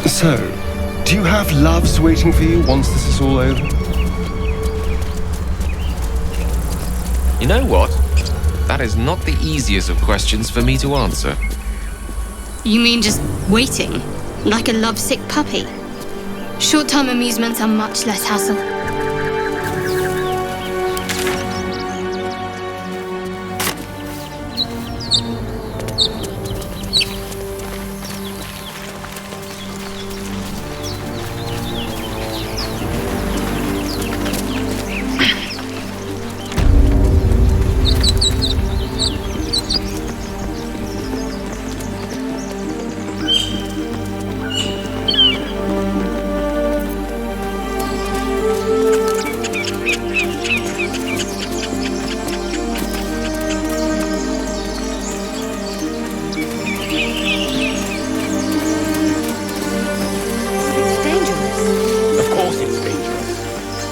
So, do you have loves waiting for you once this is all over? You know what? That is not the easiest of questions for me to answer. You mean just waiting? Like a lovesick puppy? Short-term amusements are much less hassle.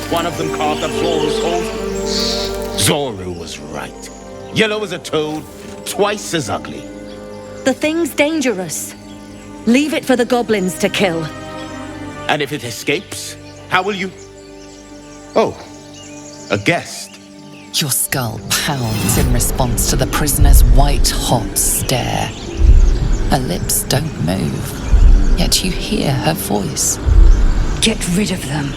One of them carved up Zoru's hold. Zoru was right. Yellow as a toad, twice as ugly. The thing's dangerous. Leave it for the goblins to kill. And if it escapes, how will you... Oh, a guest. Your skull pounds in response to the prisoner's white-hot stare. Her lips don't move, yet you hear her voice. Get rid of them.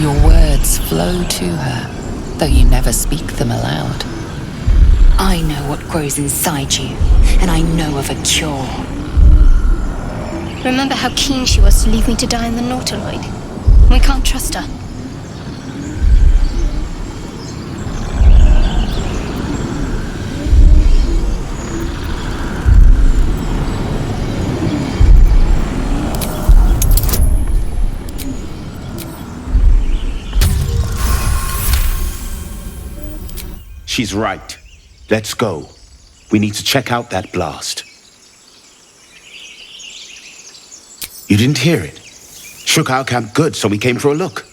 Your words flow to her, though you never speak them aloud. I know what grows inside you, and I know of a cure. Remember how keen she was to leave me to die in the Nautiloid? We can't trust her. She's right. Let's go. We need to check out that blast. You didn't hear it? Shook our camp good, so we came for a look.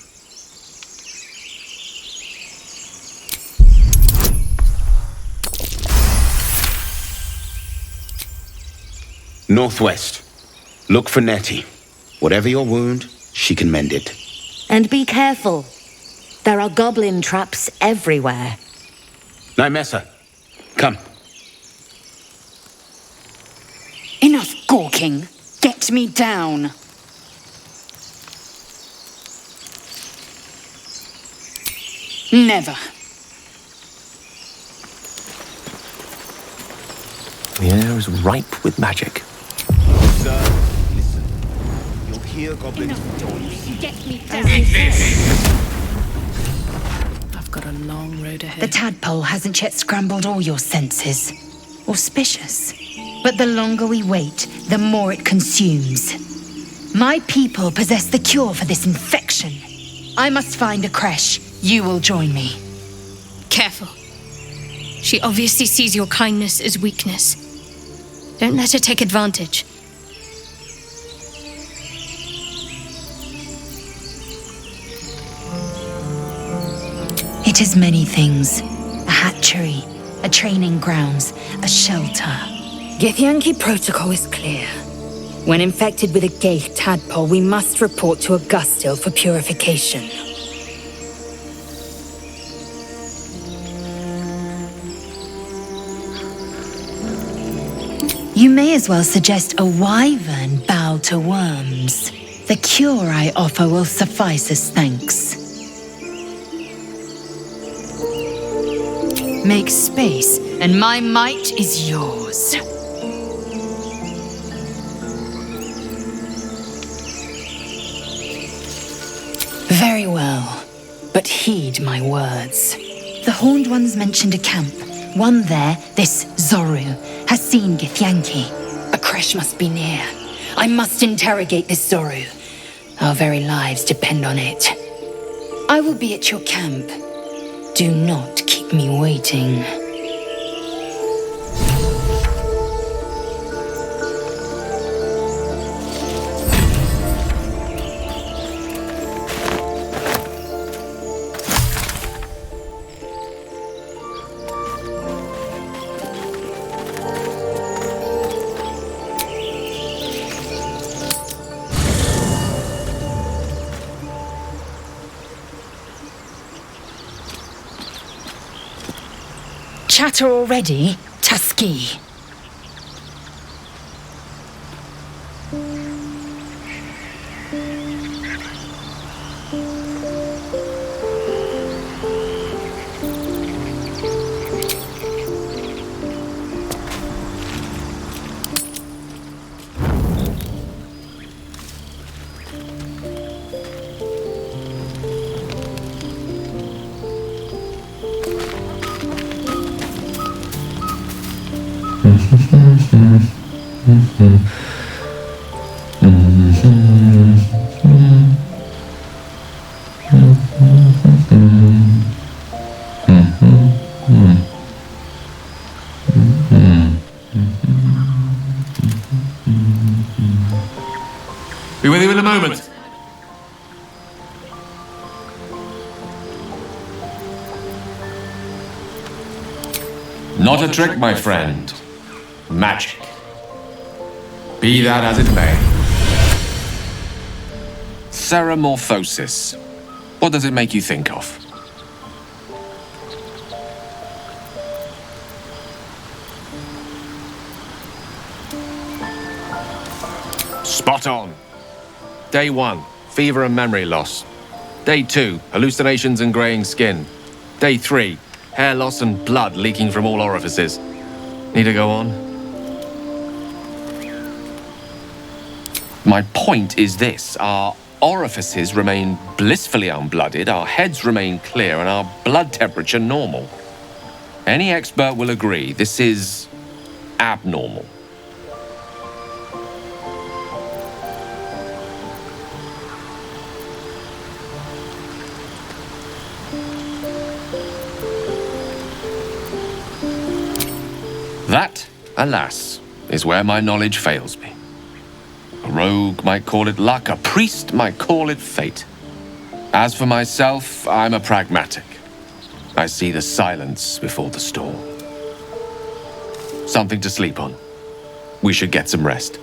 Northwest. Look for Nettie. Whatever your wound, she can mend it. And be careful. There are goblin traps everywhere. Nymessa, come. Enough gawking. Get me down. Never. The air is ripe with magic. Sir, listen. You'll hear goblins. Get me down. I've got a long road ahead. The tadpole hasn't yet scrambled all your senses. Auspicious. But the longer we wait, the more it consumes. My people possess the cure for this infection. I must find a creche. You will join me. Careful. She obviously sees your kindness as weakness. Don't let her take advantage. It is many things. A hatchery, a training grounds, a shelter. Githyanki protocol is clear. When infected with a gay tadpole, we must report to Augustil for purification. You may as well suggest a wyvern bow to worms. The cure I offer will suffice as thanks. Make space, and my might is yours. Very well, but heed my words. The Horned Ones mentioned a camp. One there, this Zoru, has seen Githyanki. A creche must be near. I must interrogate this Zoru. Our very lives depend on it. I will be at your camp. Do not keep me waiting. chatter already, Tusky? Be with you in a moment. Not a trick, my friend. Magic. Be that as it may. Ceramorphosis. What does it make you think of? Spot on. Day 1, fever and memory loss. Day 2, hallucinations and graying skin. Day 3, hair loss and blood leaking from all orifices. Need to go on? My point is this. Our orifices remain blissfully unblooded, our heads remain clear, and our blood temperature normal. Any expert will agree this is abnormal. That, alas, is where my knowledge fails me. A rogue might call it luck, a priest might call it fate. As for myself, I'm a pragmatic. I see the silence before the storm. Something to sleep on. We should get some rest.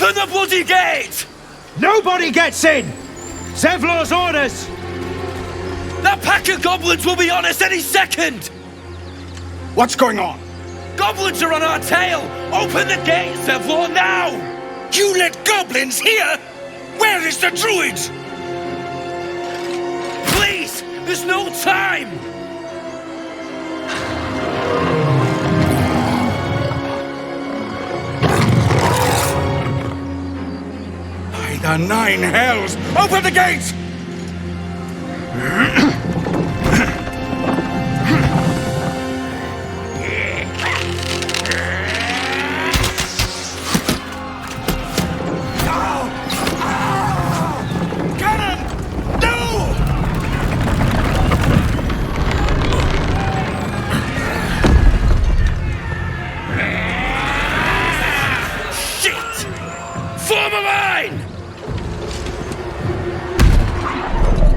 Open the bloody gate! Nobody gets in! Zevlor's orders! That pack of goblins will be on us any second! What's going on? Goblins are on our tail! Open the gate, Zevlor, now! You let goblins here? Where is the druid? Please! There's no time! By the nine hells! Open the gates!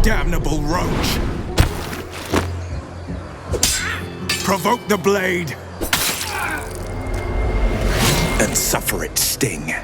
Damnable roach! Provoke the blade and suffer its sting.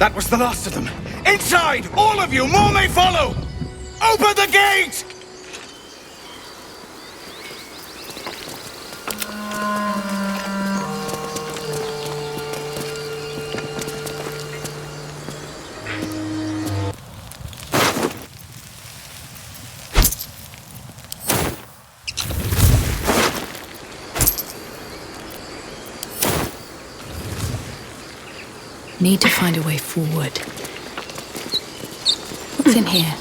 That was the last of them. Inside! All of you! More may follow! Open the gate! Need to find a way forward. What's in here?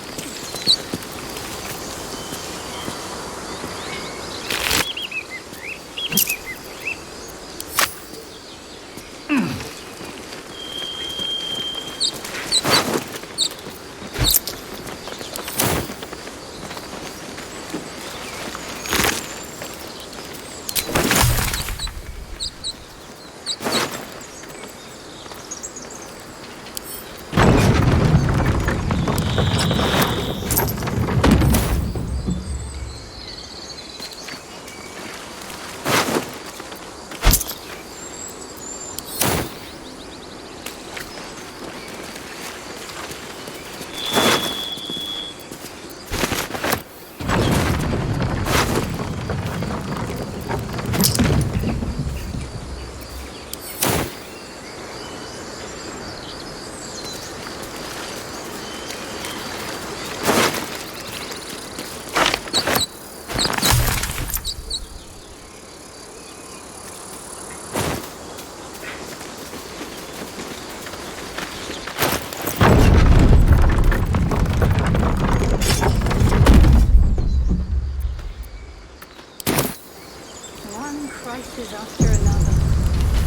Crisis after another.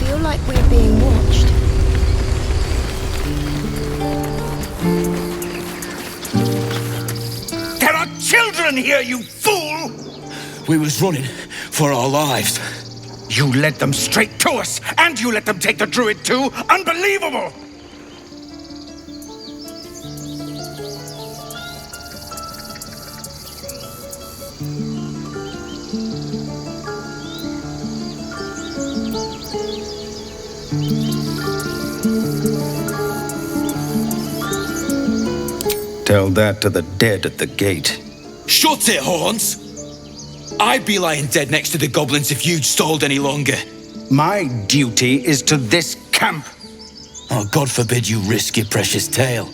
Feel like we're being watched. There are children here, you fool! We was running for our lives. You led them straight to us, and you let them take the druid too? Unbelievable! Tell that to the dead at the gate. Shut it, Horns! I'd be lying dead next to the goblins if you'd stalled any longer. My duty is to this camp. Oh, God forbid you risk your precious tail.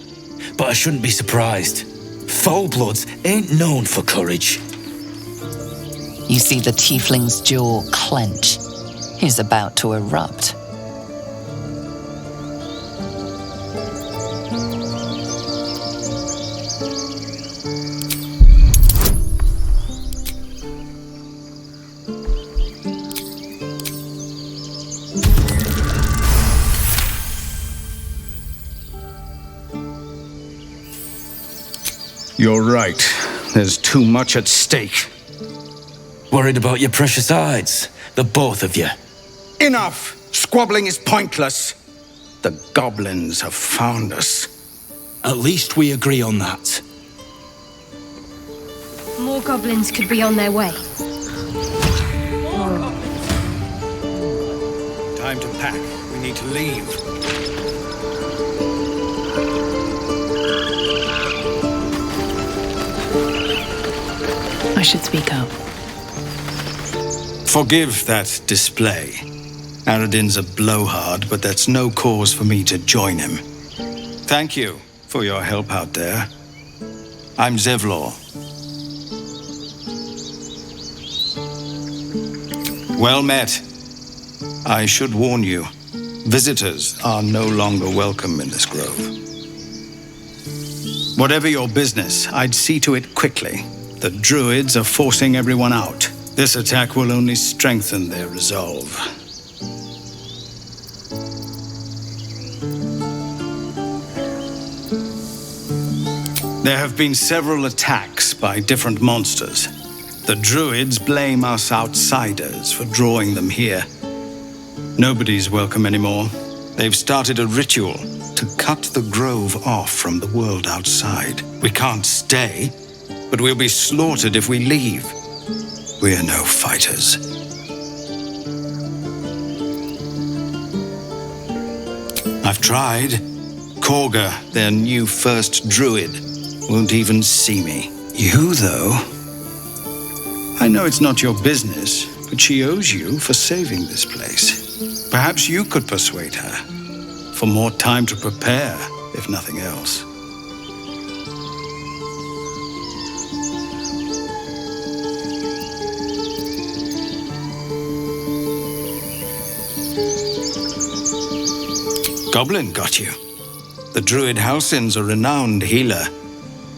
But I shouldn't be surprised. Foulbloods ain't known for courage. You see the tiefling's jaw clench. He's about to erupt. You're right. There's too much at stake. Worried about your precious hides, the both of you. Enough! Squabbling is pointless. The goblins have found us. At least we agree on that. More goblins could be on their way. Time to pack. We need to leave. I should speak up. Forgive that display. Aradin's a blowhard, but that's no cause for me to join him. Thank you for your help out there. I'm Zevlor. Well met. I should warn you, visitors are no longer welcome in this grove. Whatever your business, I'd see to it quickly. The druids are forcing everyone out. This attack will only strengthen their resolve. There have been several attacks by different monsters. The druids blame us outsiders for drawing them here. Nobody's welcome anymore. They've started a ritual to cut the grove off from the world outside. We can't stay, but we'll be slaughtered if we leave. We're no fighters. I've tried. Korga, their new first druid, won't even see me. You, though... I know it's not your business, but she owes you for saving this place. Perhaps you could persuade her. For more time to prepare, if nothing else. Goblin got you. The druid Halsin's a renowned healer,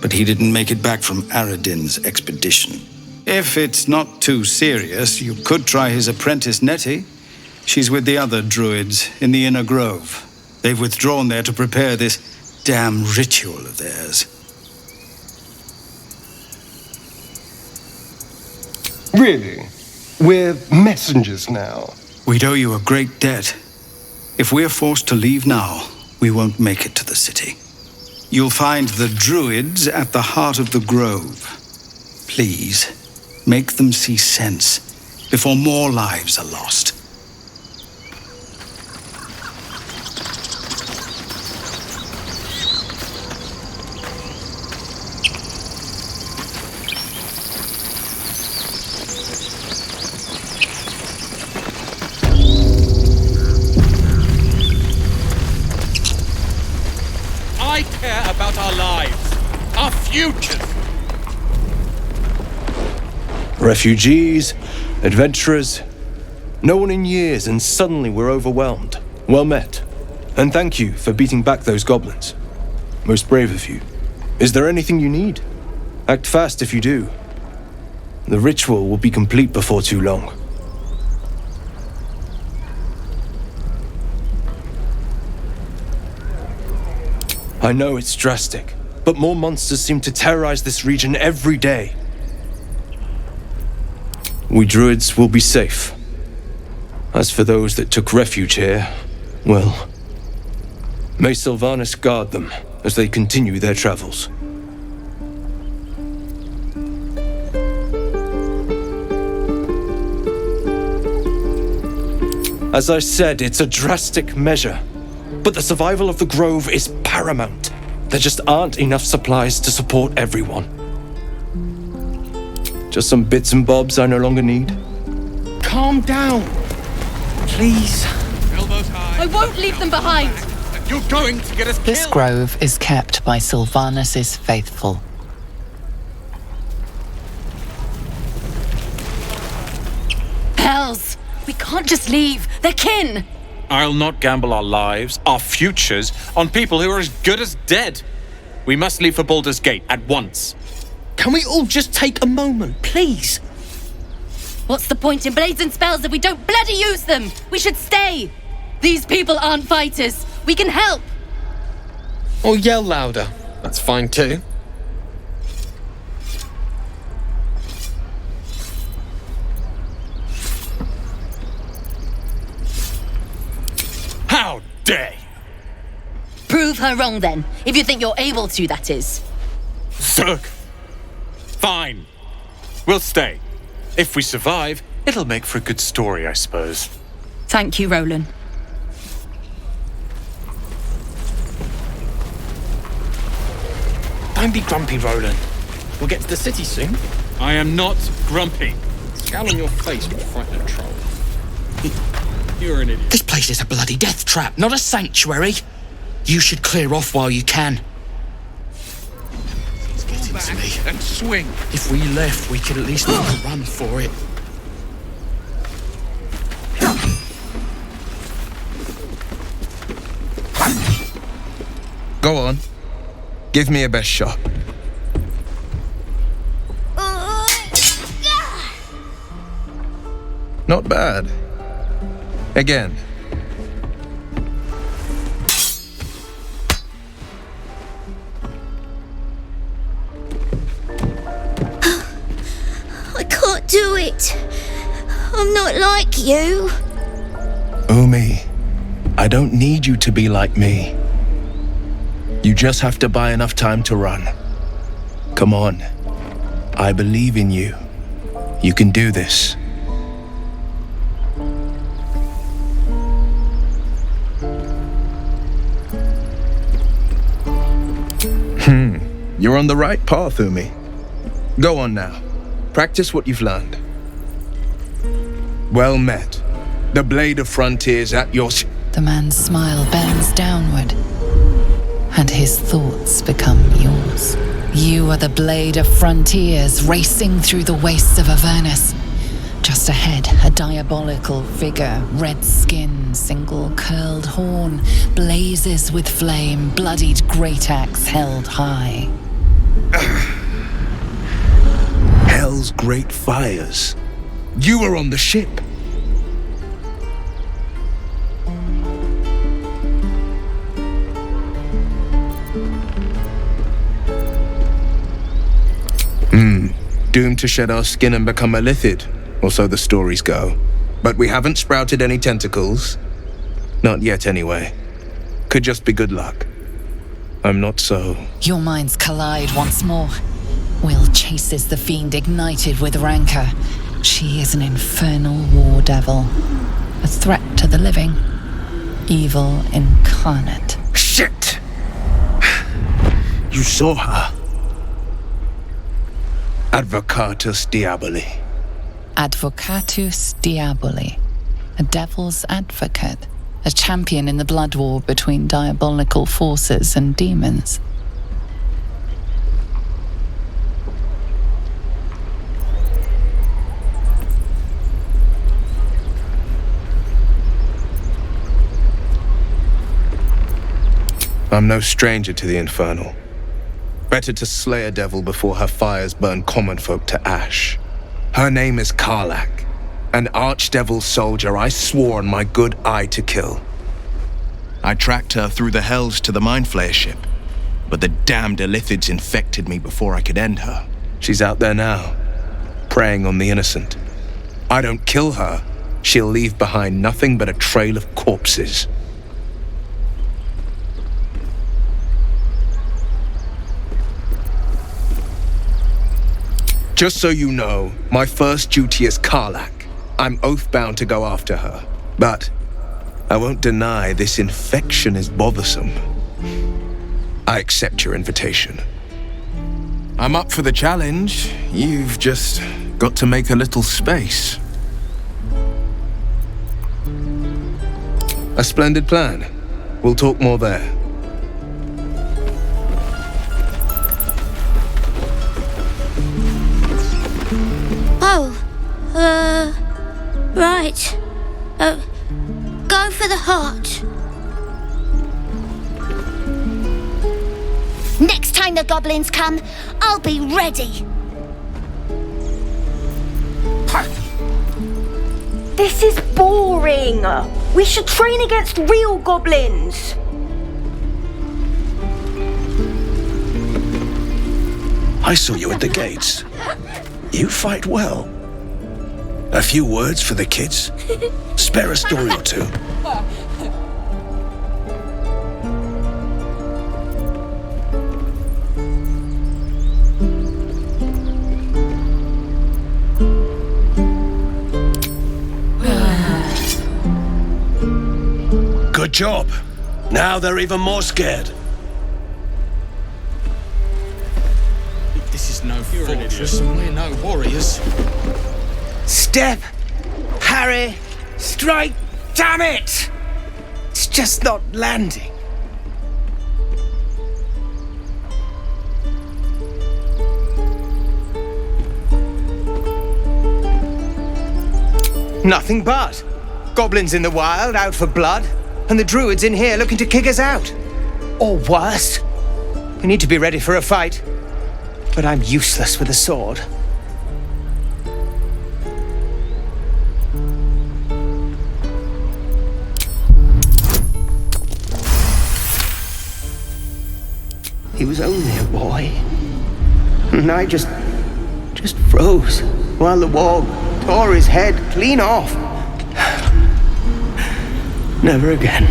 but he didn't make it back from Aradin's expedition. If it's not too serious, you could try his apprentice Nettie. She's with the other druids in the Inner Grove. They've withdrawn there to prepare this damn ritual of theirs. Really? We're messengers now. We'd owe you a great debt. If we're forced to leave now, we won't make it to the city. You'll find the druids at the heart of the grove. Please, make them see sense before more lives are lost. I care about our lives, our futures. Refugees, adventurers, no one in years, and suddenly we're overwhelmed. Well met. And thank you for beating back those goblins. Most brave of you. Is there anything you need? Act fast if you do. The ritual will be complete before too long. I know it's drastic, but more monsters seem to terrorize this region every day. We druids will be safe. As for those that took refuge here, well, may Sylvanas guard them as they continue their travels. As I said, it's a drastic measure, but the survival of the Grove is paramount. There just aren't enough supplies to support everyone. Just some bits and bobs I no longer need. Calm down, please. Elbows high. I won't leave them behind. You're going to get us killed. This grove is kept by Sylvanas' faithful. Hells! We can't just leave. They're kin. I'll not gamble our lives, our futures, on people who are as good as dead. We must leave for Baldur's Gate at once. Can we all just take a moment, please? What's the point in blades and spells if we don't bloody use them? We should stay. These people aren't fighters. We can help. Or yell louder. That's fine too. How dare you! Prove her wrong then, if you think you're able to, that is. Zerg! Fine. We'll stay. If we survive, it'll make for a good story, I suppose. Thank you, Roland. Don't be grumpy, Roland. We'll get to the city soon. I am not grumpy. Scowl on your face will frighten a troll. You're an idiot. This place is a bloody death trap, not a sanctuary. You should clear off while you can. It's getting to me. And swing. If we left, we could at least make a run for it. Go on. Give me a best shot. Not bad. Again. I can't do it. I'm not like you. Umi, I don't need you to be like me. You just have to buy enough time to run. Come on. I believe in you. You can do this. You're on the right path, Umi. Go on now. Practice what you've learned. Well met. The blade of frontiers at your... The man's smile bends downward, and his thoughts become yours. You are the blade of frontiers racing through the wastes of Avernus. Just ahead, a diabolical figure, red skin, single curled horn, blazes with flame, bloodied great axe held high. Hell's great fires. You were on the ship. Doomed to shed our skin and become a lithid, or so the stories go. But we haven't sprouted any tentacles. Not yet, anyway. Could just be good luck. I'm not so... Your minds collide once more. Will chases the fiend ignited with rancor. She is an infernal war devil. A threat to the living. Evil incarnate. Shit! You saw her. Advocatus Diaboli. Advocatus Diaboli. A devil's advocate. A champion in the blood war between diabolical forces and demons. I'm no stranger to the infernal. Better to slay a devil before her fires burn common folk to ash. Her name is Karlak, an archdevil soldier I swore on my good eye to kill. I tracked her through the hells to the Mindflayer ship, but the damned Illithids infected me before I could end her. She's out there now, preying on the innocent. I don't kill her, she'll leave behind nothing but a trail of corpses. Just so you know, my first duty is Karlak. I'm oath-bound to go after her. But I won't deny this infection is bothersome. I accept your invitation. I'm up for the challenge. You've just got to make a little space. A splendid plan. We'll talk more there. Right. Go for the heart. Next time the goblins come, I'll be ready. This is boring. We should train against real goblins. I saw you at the gates. You fight well. A few words for the kids? Spare a story or two. Good job. Now they're even more scared. This is no fortress and we're no warriors. Step! Harry! Strike! Damn it! It's just not landing. Nothing but. Goblins in the wild, out for blood, and the druids in here looking to kick us out. Or worse. We need to be ready for a fight. But I'm useless with a sword. He was only a boy. And I just froze while the wall tore his head clean off. Never again.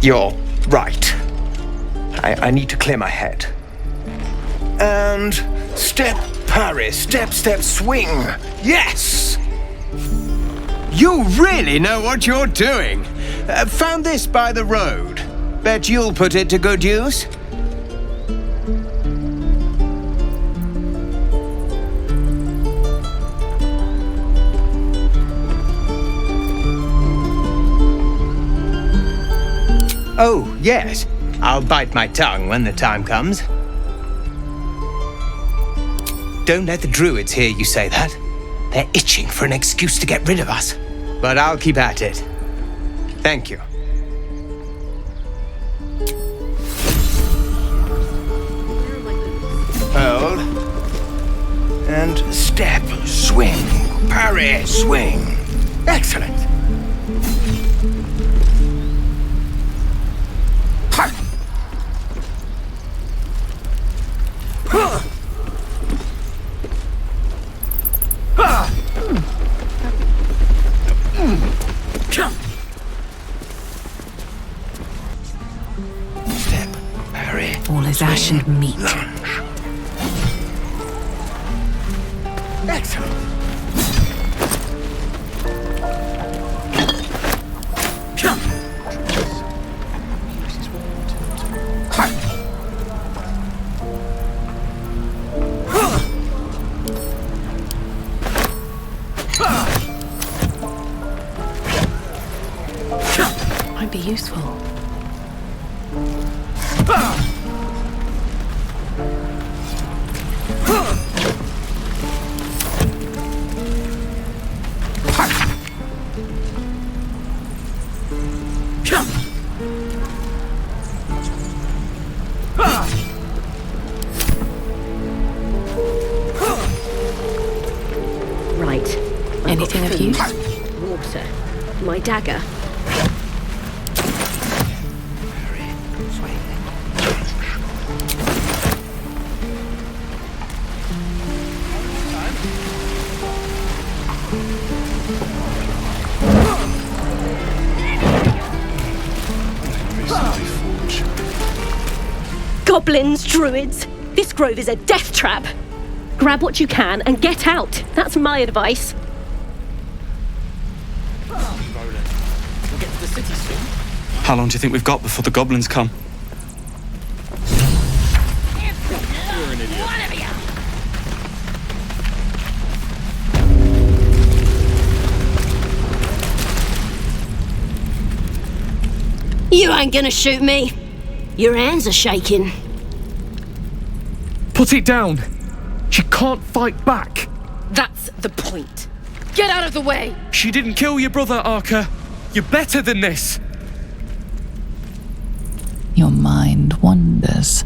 You're right. I need to clear my head. And step, parry, step, swing. Yes! You really know what you're doing. Found this by the road. Bet you'll put it to good use. Oh, yes. I'll bite my tongue when the time comes. Don't let the druids hear you say that. They're itching for an excuse to get rid of us. But I'll keep at it. Thank you. Hold. And step, swing, parry, swing. Excellent. Step, parry. All is ash and meat. Excellent. Might be useful. Right. Anything of use? Water. My dagger. Goblins, druids. This grove is a death trap. Grab what you can and get out. That's my advice. We'll get to the city soon. How long do you think we've got before the goblins come? You're an idiot. You ain't gonna shoot me. Your hands are shaking. Put it down! She can't fight back! That's the point. Get out of the way! She didn't kill your brother, Arca. You're better than this! Your mind wanders.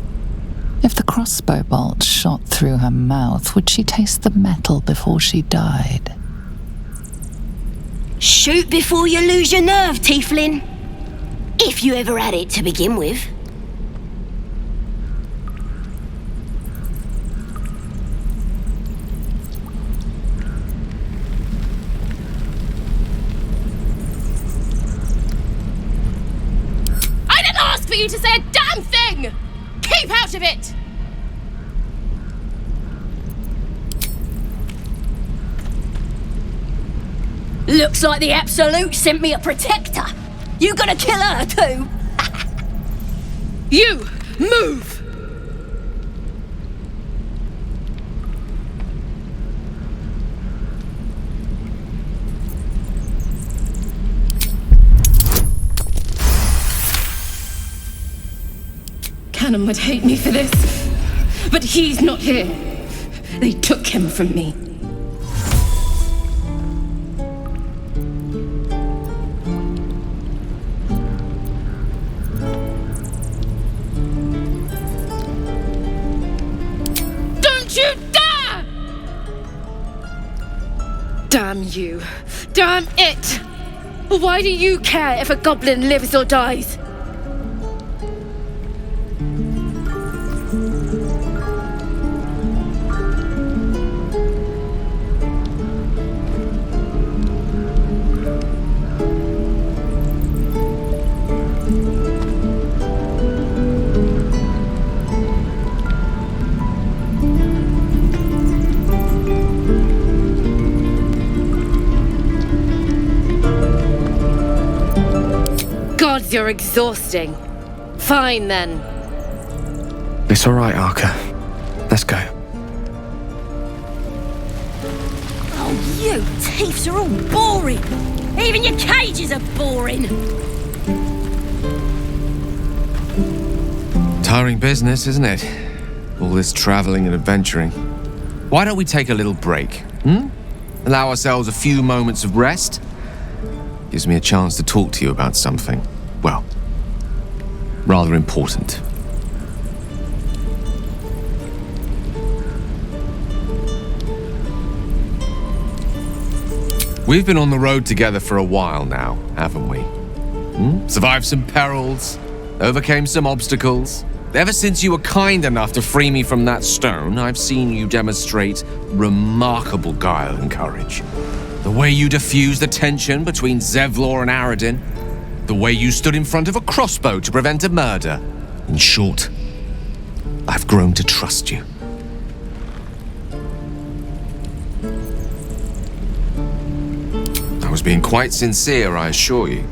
If the crossbow bolt shot through her mouth, would she taste the metal before she died? Shoot before you lose your nerve, Tieflin. If you ever had it to begin with. I didn't ask for you to say a damn thing! Keep out of it! Looks like the Absolute sent me a protector. You gonna kill her too? You move! Cannon would hate me for this, but he's not here. They took him from me. You dare! Damn you. Damn it! Why do you care if a goblin lives or dies? Because you're exhausting. Fine then. It's all right, Arca. Let's go. Oh, you thieves are all boring. Even your cages are boring. Tiring business, isn't it? All this traveling and adventuring. Why don't we take a little break? Allow ourselves a few moments of rest? Gives me a chance to talk to you about something, well, rather important. We've been on the road together for a while now, haven't we? Survived some perils, overcame some obstacles. Ever since you were kind enough to free me from that stone, I've seen you demonstrate remarkable guile and courage. The way you diffused the tension between Zevlor and Aradin. The way you stood in front of a crossbow to prevent a murder. In short, I've grown to trust you. I was being quite sincere, I assure you.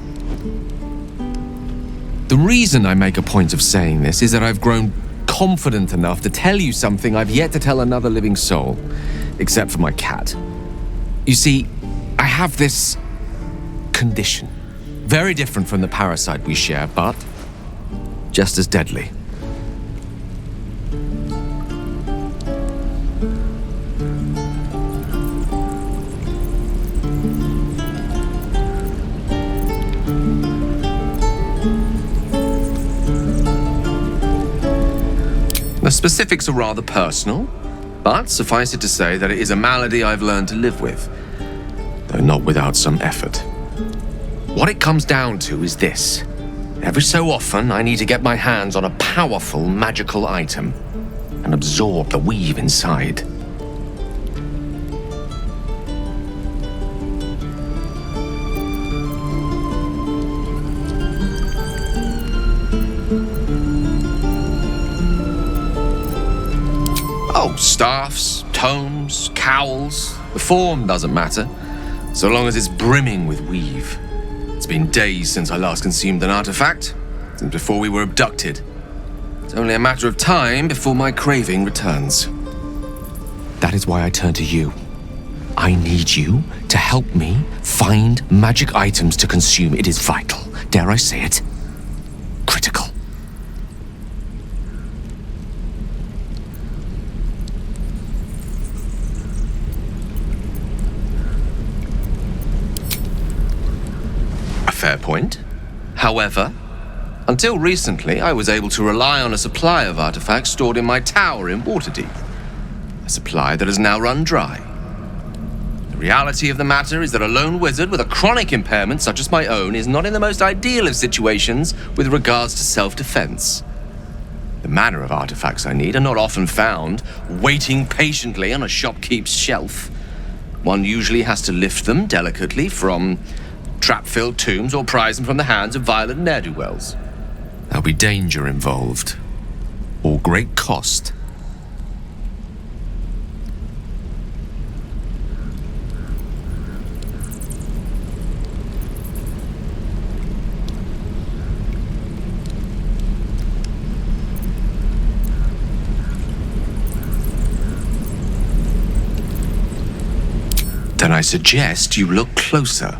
The reason I make a point of saying this is that I've grown confident enough to tell you something I've yet to tell another living soul, except for my cat. You see, I have this condition. Very different from the parasite we share, but just as deadly. The specifics are rather personal, but suffice it to say that it is a malady I've learned to live with, though not without some effort. What it comes down to is this. Every so often, I need to get my hands on a powerful magical item and absorb the weave inside. Oh, staffs, tomes, cowls, the form doesn't matter, so long as it's brimming with weave. It's been days since I last consumed an artifact, since before we were abducted. It's only a matter of time before my craving returns. That is why I turn to you. I need you to help me find magic items to consume. It is vital, dare I say it, critical. Fair point. However, until recently, I was able to rely on a supply of artifacts stored in my tower in Waterdeep. A supply that has now run dry. The reality of the matter is that a lone wizard with a chronic impairment such as my own is not in the most ideal of situations with regards to self-defense. The manner of artifacts I need are not often found waiting patiently on a shopkeep's shelf. One usually has to lift them delicately from trap-filled tombs or prise them from the hands of violent ne'er-do-wells. There'll be danger involved, or great cost. Then I suggest you look closer.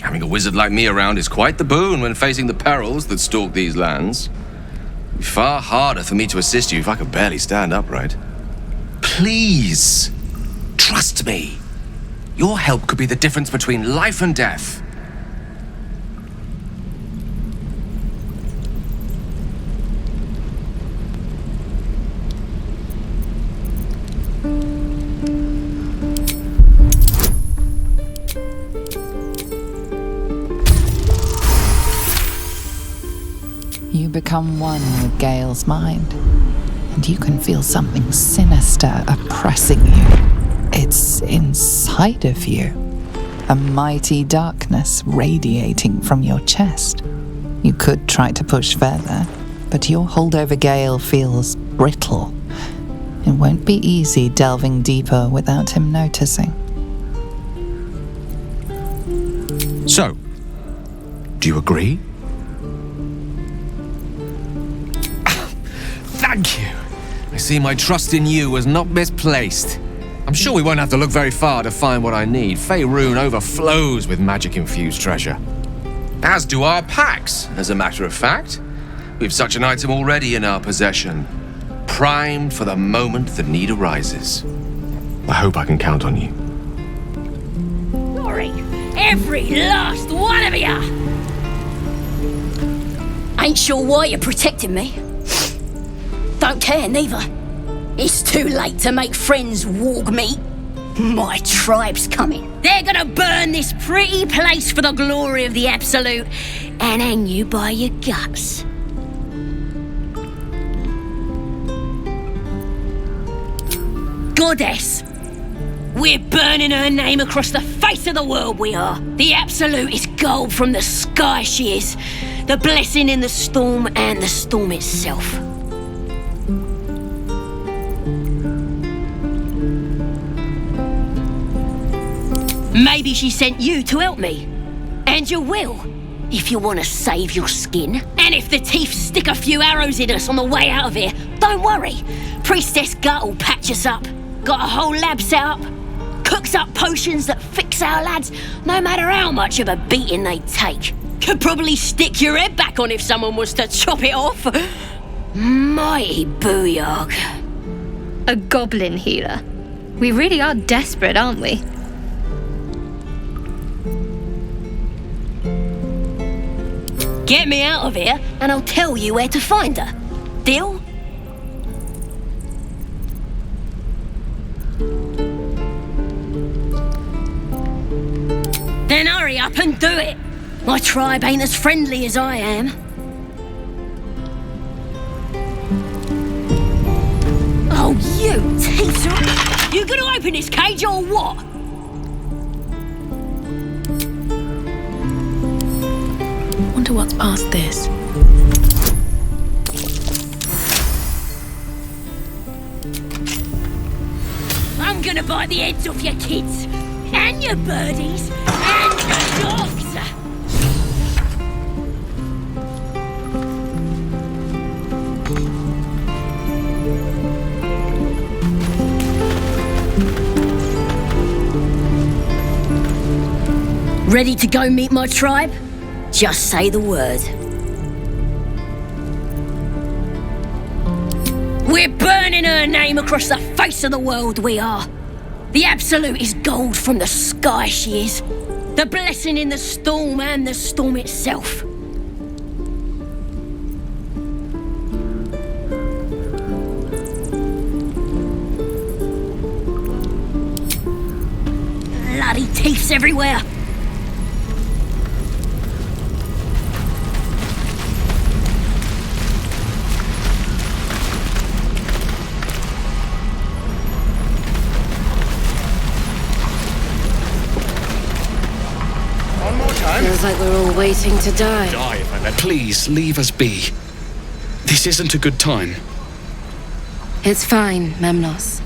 Having a wizard like me around is quite the boon when facing the perils that stalk these lands. It'd be far harder for me to assist you if I could barely stand upright. Please, trust me. Your help could be the difference between life and death. You become one with Gale's mind, and you can feel something sinister oppressing you. It's inside of you, a mighty darkness radiating from your chest. You could try to push further, but your hold over Gale feels brittle. It won't be easy delving deeper without him noticing. So, do you agree? Thank you. I see my trust in you was not misplaced. I'm sure we won't have to look very far to find what I need. Faerun overflows with magic-infused treasure. As do our packs, as a matter of fact. We've such an item already in our possession, primed for the moment the need arises. I hope I can count on you. Sorry, every last one of ya! Ain't sure why you're protecting me. Don't care, neither. It's too late to make friends, warg meat. My tribe's coming. They're gonna burn this pretty place for the glory of the Absolute and hang you by your guts. Goddess! We're burning her name across the face of the world, we are. The Absolute is gold from the sky, she is. The blessing in the storm and the storm itself. Maybe she sent you to help me. And you will, if you want to save your skin. And if the teeth stick a few arrows in us on the way out of here, don't worry. Priestess Gut will patch us up. Got a whole lab set up. Cooks up potions that fix our lads, no matter how much of a beating they take. Could probably stick your head back on if someone was to chop it off. Mighty booyog. A goblin healer. We really are desperate, aren't we? Get me out of here, and I'll tell you where to find her. Deal? Then hurry up and do it. My tribe ain't as friendly as I am. Oh, you teaser! You gonna open this cage or what? Wonder what's past this. I'm gonna bite the heads off your kids, and your birdies, and your dogs! Ready to go meet my tribe? Just say the word. We're burning her name across the face of the world, we are. The Absolute is gold from the sky, she is. The blessing in the storm and the storm itself. Bloody teeths everywhere. Feels like we're all waiting to die. Die if I let. Please, leave us be. This isn't a good time. It's fine, Memnos.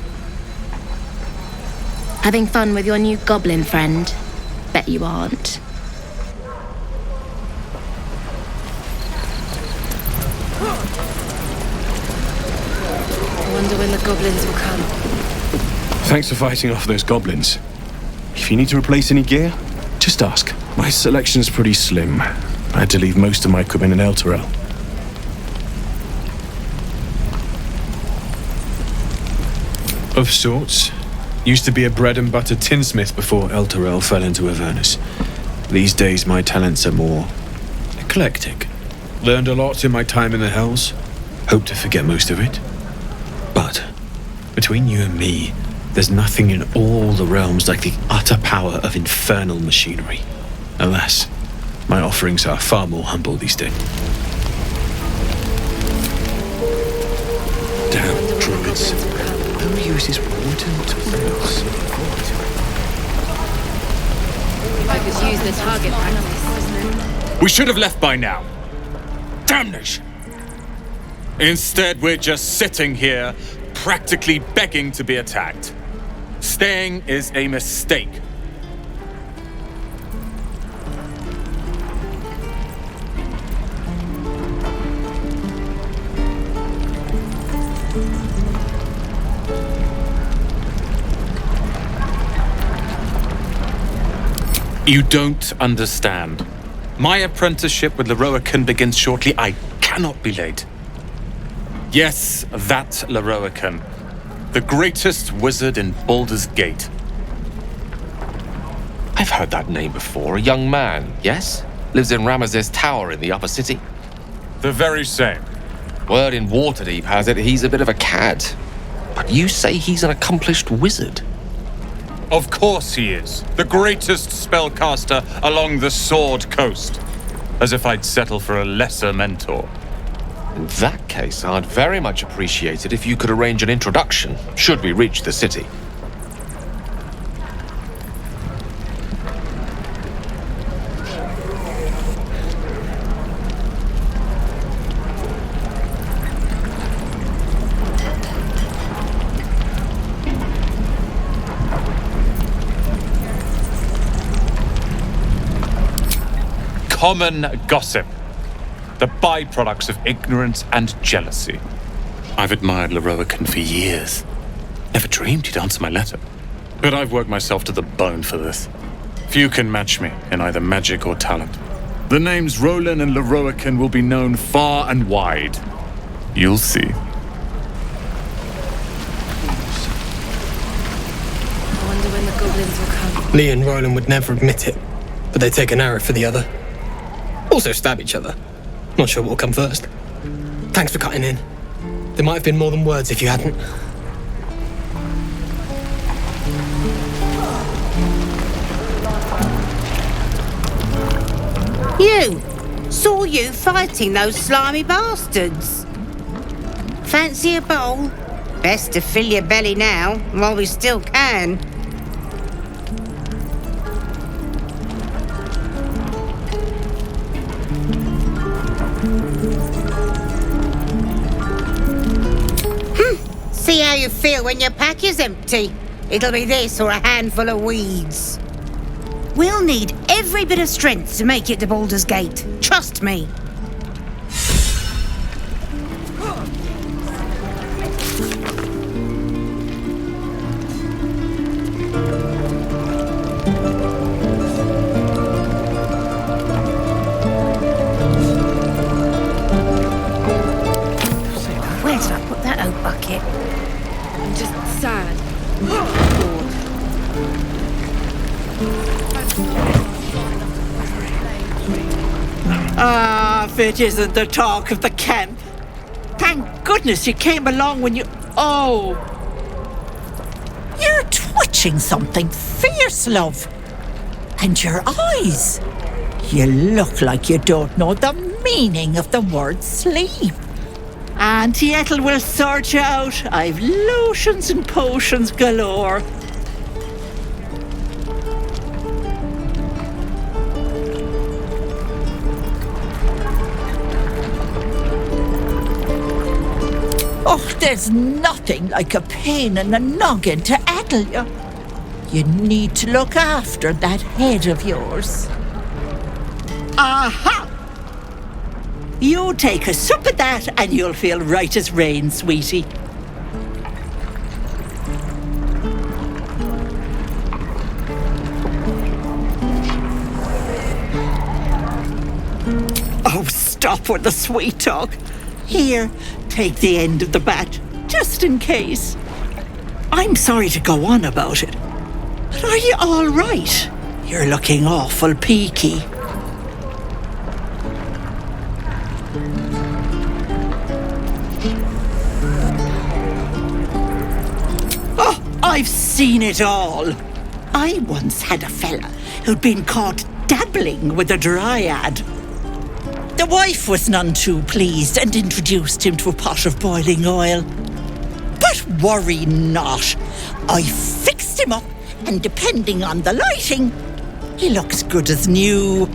Having fun with your new goblin friend? Bet you aren't. I wonder when the goblins will come. Thanks for fighting off those goblins. If you need to replace any gear, just ask. My selection's pretty slim. I had to leave most of my equipment in Elturel. Of sorts. Used to be a bread and butter tinsmith before Elturel fell into Avernus. These days my talents are more eclectic. Learned a lot in my time in the Hells. Hope to forget most of it. But between you and me, there's nothing in all the realms like the utter power of infernal machinery. Alas, my offerings are far more humble these days. Damn druids. Who uses wooden tools? I could use the target practice. We should have left by now. Damnation! Instead, we're just sitting here, practically begging to be attacked. Staying is a mistake. You don't understand. My apprenticeship with Leroican begins shortly. I cannot be late. Yes, that Leroican. The greatest wizard in Baldur's Gate. I've heard that name before. A young man, yes? Lives in Ramazes Tower in the upper city. The very same. Word in Waterdeep has it he's a bit of a cad. But you say he's an accomplished wizard. Of course he is. The greatest spellcaster along the Sword Coast. As if I'd settle for a lesser mentor. In that case, I'd very much appreciate it if you could arrange an introduction, should we reach the city. Common gossip. The byproducts of ignorance and jealousy. I've admired Leroican for years. Never dreamed he'd answer my letter. But I've worked myself to the bone for this. Few can match me in either magic or talent. The names Roland and Leroican will be known far and wide. You'll see. I wonder when the goblins will come. Lee and Roland would never admit it, but they'd take an arrow for the other. Also stab each other. Not sure what will come first. Thanks for cutting in. There might have been more than words if you hadn't. You! Saw you fighting those slimy bastards. Fancy a bowl? Best to fill your belly now, while we still can. See how you feel when your pack is empty. It'll be this or a handful of weeds. We'll need every bit of strength to make it to Baldur's Gate. Trust me. Where did I put that oat bucket? I'm just sad. Ah, if it isn't the talk of the camp. Thank goodness you came along when you... Oh! You're twitching something fierce, love. And your eyes. You look like you don't know the meaning of the word sleep. Auntie Ethel will sort you out. I've lotions and potions galore. Oh, there's nothing like a pain in the noggin to addle you. You need to look after that head of yours. Aha! You take a sup of that and you'll feel right as rain, sweetie. Oh, stop with the sweet talk. Here, take the end of the bat, just in case. I'm sorry to go on about it, but are you all right? You're looking awful peaky. Oh, I've seen it all. I once had a fella who'd been caught dabbling with a dryad. The wife was none too pleased and introduced him to a pot of boiling oil. But worry not. I fixed him up, and depending on the lighting, he looks good as new.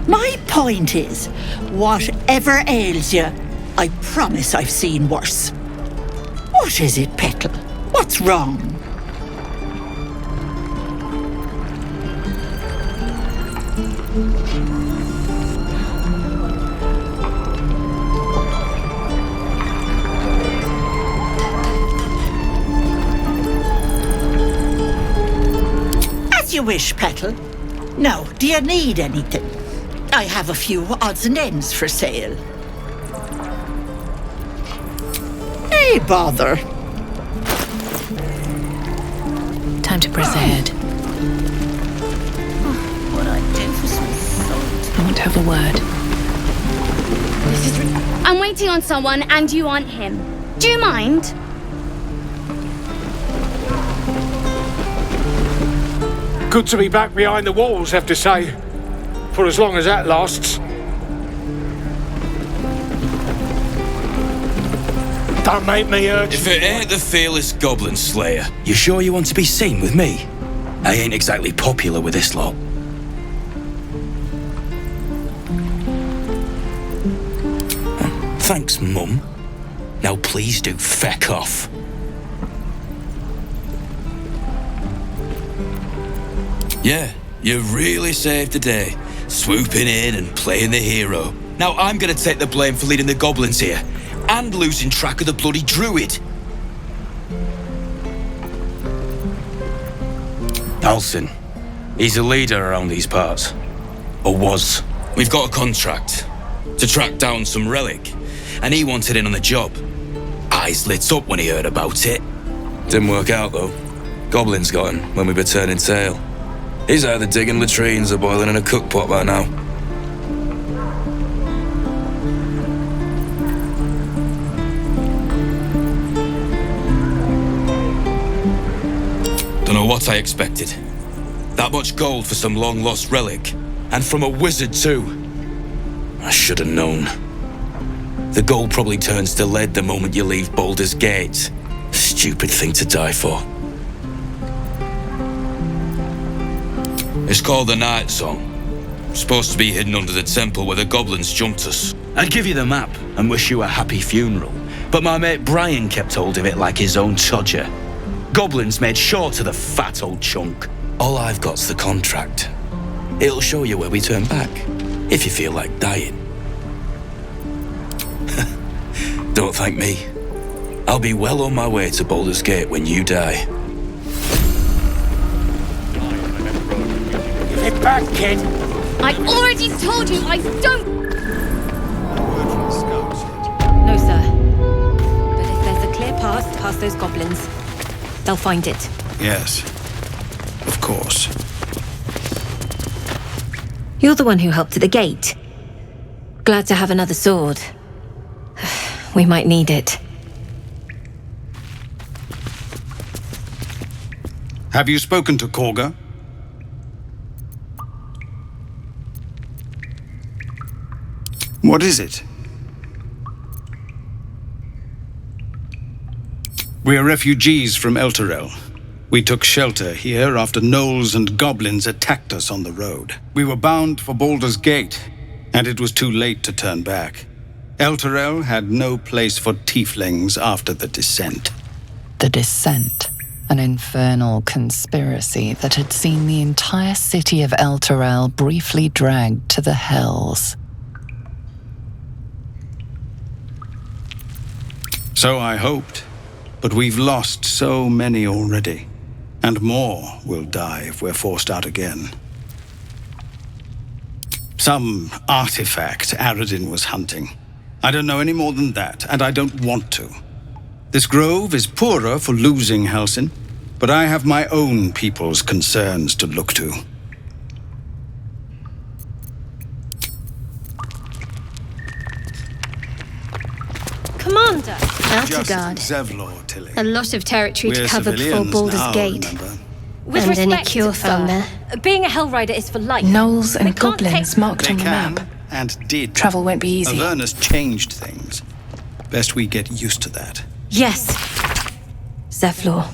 My point is, whatever ails you, I promise I've seen worse. What is it, Petal? What's wrong? As you wish, Petal. Now, do you need anything? I have a few odds and ends for sale. Hey, bother. Time to press ahead. What I do for some salt? I want to have a word. I'm waiting on someone and you aren't him. Do you mind? Good to be back behind the walls, have to say. For as long as that lasts. Don't make me urge. If it ain't the fearless Goblin Slayer, you sure you want to be seen with me? I ain't exactly popular with this lot. Thanks, Mum. Now please do feck off. Yeah, you really saved the day, swooping in and playing the hero. Now I'm gonna take the blame for leading the goblins here, and losing track of the bloody druid. Alcin, he's a leader around these parts. Or was. We've got a contract to track down some relic, and he wanted in on the job. Eyes lit up when he heard about it. Didn't work out though. Goblins got him when we were turning tail. He's either digging latrines or boiling in a cookpot by now. Don't know what I expected. That much gold for some long-lost relic. And from a wizard too. I should have known. The gold probably turns to lead the moment you leave Baldur's Gate. Stupid thing to die for. It's called the Night Song. Supposed to be hidden under the temple where the goblins jumped us. I'd give you the map and wish you a happy funeral, but my mate Brian kept hold of it like his own todger. Goblins made sure to the fat old chunk. All I've got's the contract. It'll show you where we turn back, if you feel like dying. Don't thank me. I'll be well on my way to Baldur's Gate when you die. Give it back, kid. I already told you I don't. No, sir. But if there's a clear path past those goblins, they'll find it. Yes, of course. You're the one who helped at the gate. Glad to have another sword. We might need it. Have you spoken to Korga? What is it? We are refugees from Elturel. We took shelter here after gnolls and goblins attacked us on the road. We were bound for Baldur's Gate, and it was too late to turn back. Elturel had no place for tieflings after the descent. The Descent, an infernal conspiracy that had seen the entire city of Elturel briefly dragged to the hells. So I hoped, but we've lost so many already, and more will die if we're forced out again. Some artifact Aradin was hunting. I don't know any more than that, and I don't want to. This grove is poorer for losing Halsin, but I have my own people's concerns to look to. Commander! Outerguard. Zevlor, Tilly. A lot of territory to We're cover before civilians Baldur's now, Gate. remember? With And any respect, cure thunder. Being a Hellrider is for life. Gnolls and We can't goblins take- marked They on the can, map. and did. Travel won't be easy. Avernus changed things. Best we get used to that. Yes. Zevlor.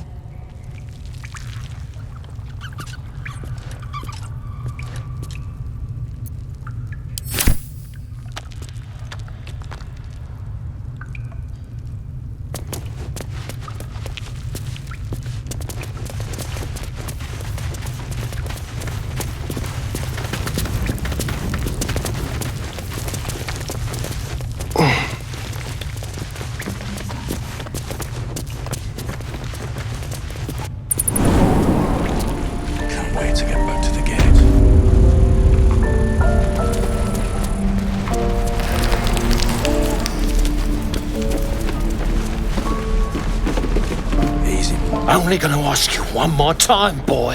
Only gonna ask you one more time, boy.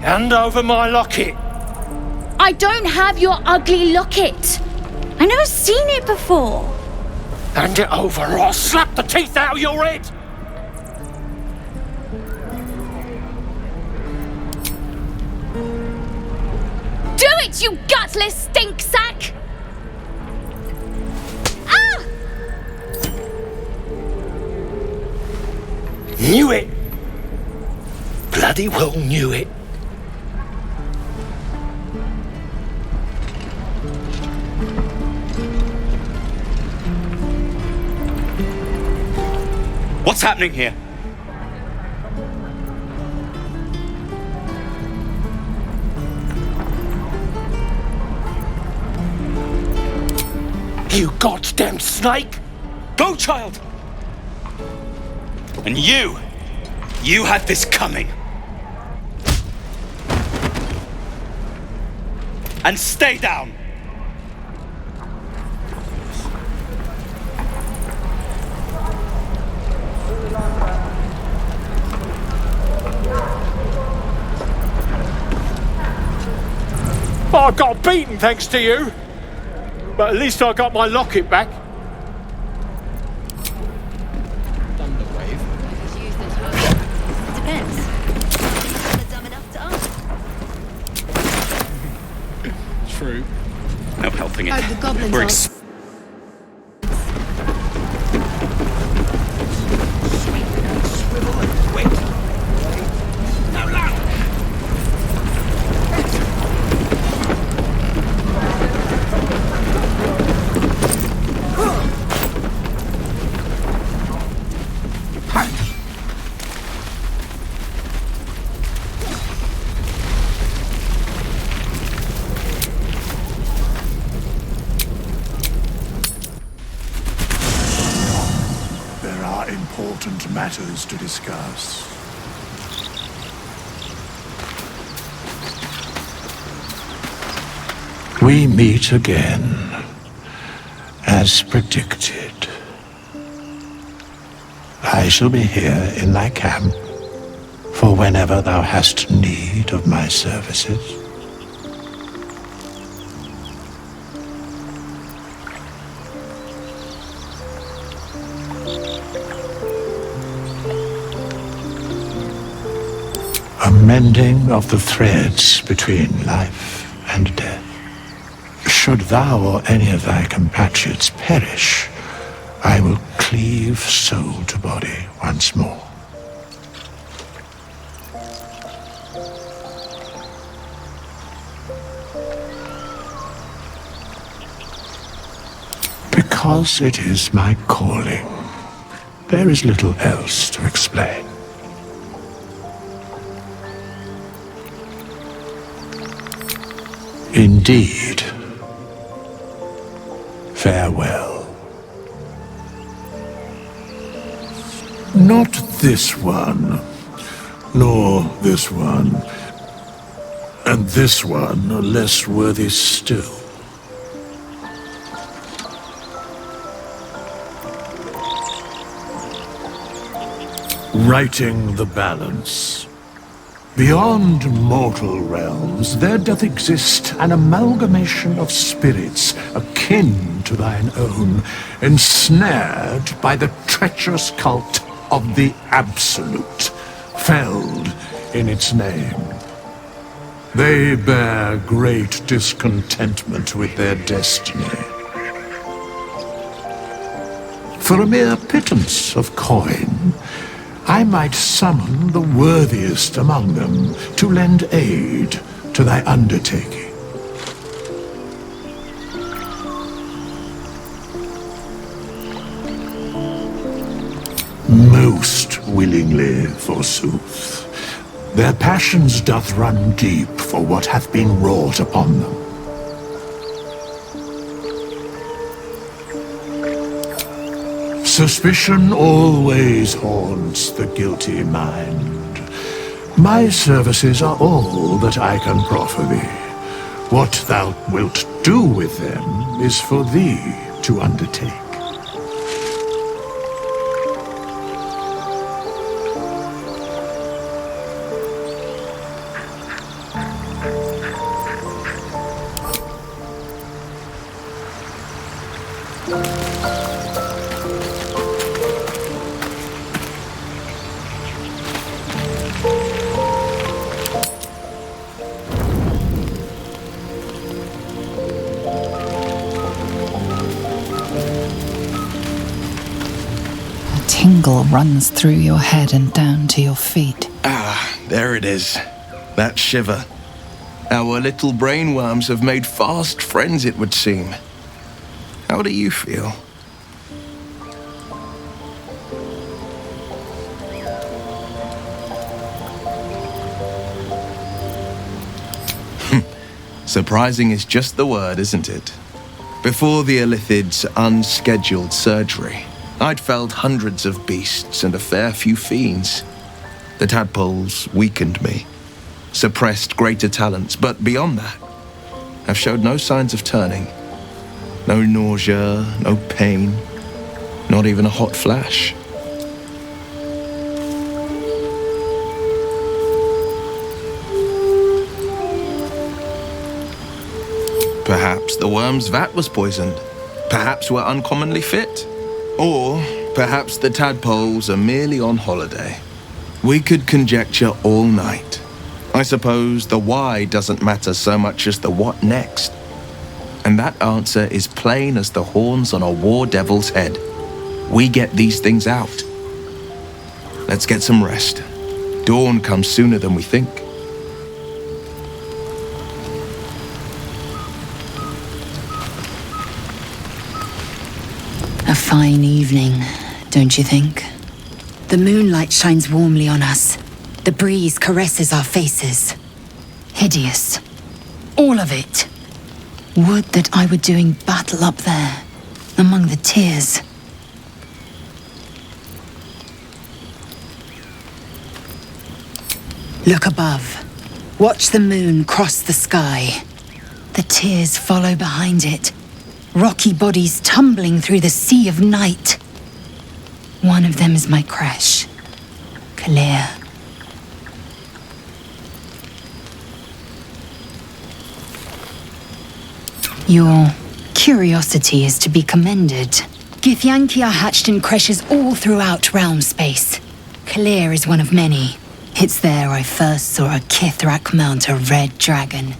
Hand over my locket. I don't have your ugly locket. I never seen it before. Hand it over or I'll slap the teeth out of your head. Do it, you gutless stink sack! Ah! Knew it. Bloody well knew it. What's happening here? You goddamn snake! Go, child! And you had this coming. And stay down! I got beaten thanks to you. But at least I got my locket back. True. No helping it. Oh, the goblins We're are- There are important matters to discuss. We meet again, as predicted. I shall be here in thy camp for whenever thou hast need of my services. A mending of the threads between life and death. Should thou or any of thy compatriots perish, I will cleave soul to body once more. Because it is my calling, there is little else to explain. Indeed. Farewell. Not this one, nor this one, and this one are less worthy still. Righting the balance. Beyond mortal realms, there doth exist an amalgamation of spirits akin to thine own, ensnared by the treacherous cult of the Absolute, felled in its name. They bear great discontentment with their destiny. For a mere pittance of coin, I might summon the worthiest among them to lend aid to thy undertaking. Most willingly, forsooth. Their passions doth run deep for what hath been wrought upon them. Suspicion always haunts the guilty mind. My services are all that I can proffer thee. What thou wilt do with them is for thee to undertake. A tingle runs through your head and down to your feet. Ah, there it is. That shiver. Our little brainworms have made fast friends, it would seem. How do you feel? Surprising is just the word, isn't it? Before the Illithid's unscheduled surgery, I'd felled hundreds of beasts and a fair few fiends. The tadpoles weakened me, suppressed greater talents, but beyond that, I've showed no signs of turning. No nausea, no pain, not even a hot flash. Perhaps the worm's vat was poisoned. Perhaps we're uncommonly fit. Or perhaps the tadpoles are merely on holiday. We could conjecture all night. I suppose the why doesn't matter so much as the what next. And that answer is plain as the horns on a war devil's head. We get these things out. Let's get some rest. Dawn comes sooner than we think. A fine evening, don't you think? The moonlight shines warmly on us. The breeze caresses our faces. Hideous. All of it. Would that I were doing battle up there, among the tears. Look above. Watch the moon cross the sky. The tears follow behind it. Rocky bodies tumbling through the sea of night. One of them is my crash. Clear. Your curiosity is to be commended. Githyanki are hatched in creches all throughout realm space. Clear is one of many. It's there I first saw a Kithrak mount a red dragon,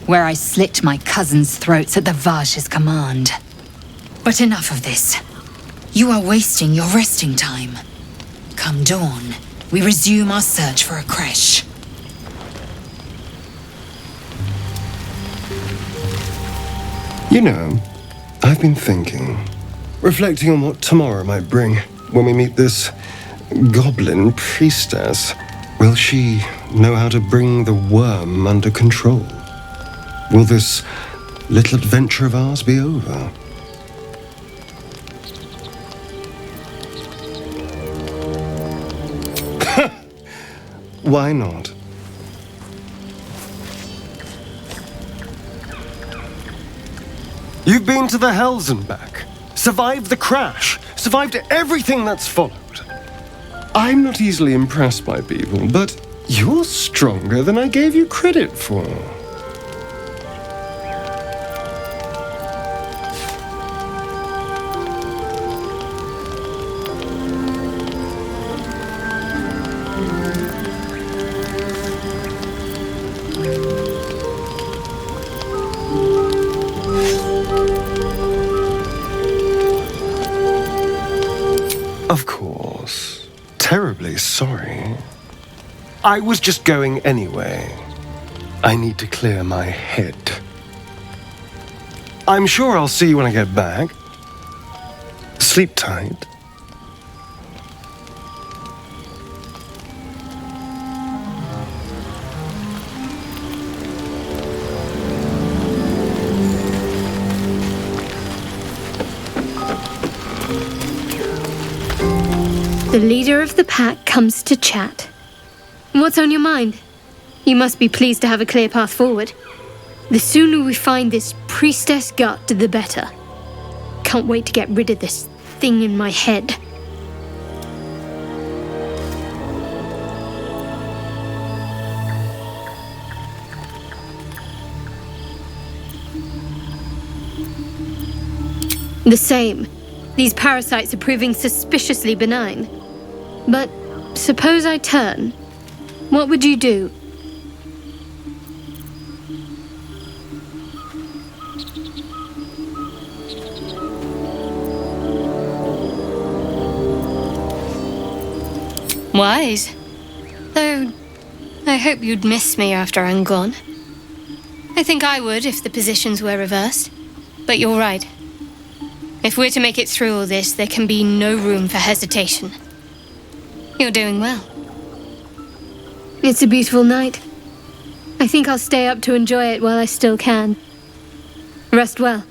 where I slit my cousins' throats at the Vaj's command. But enough of this. You are wasting your resting time. Come dawn, we resume our search for a creche. You know, I've been thinking, reflecting on what tomorrow might bring when we meet this goblin priestess. Will she know how to bring the worm under control? Will this little adventure of ours be over? Why not? You've been to the Hells and back, survived the crash, survived everything that's followed. I'm not easily impressed by people, but you're stronger than I gave you credit for. Of course. Terribly sorry. I was just going anyway. I need to clear my head. I'm sure I'll see you when I get back. Sleep tight. The leader of the pack comes to chat. What's on your mind? You must be pleased to have a clear path forward. The sooner we find this priestess gut, the better. Can't wait to get rid of this thing in my head. The same. These parasites are proving suspiciously benign. But suppose I turn. What would you do? Wise. Though, I hope you'd miss me after I'm gone. I think I would if the positions were reversed. But you're right. If we're to make it through all this, there can be no room for hesitation. You're doing well. It's a beautiful night. I think I'll stay up to enjoy it while I still can. Rest well.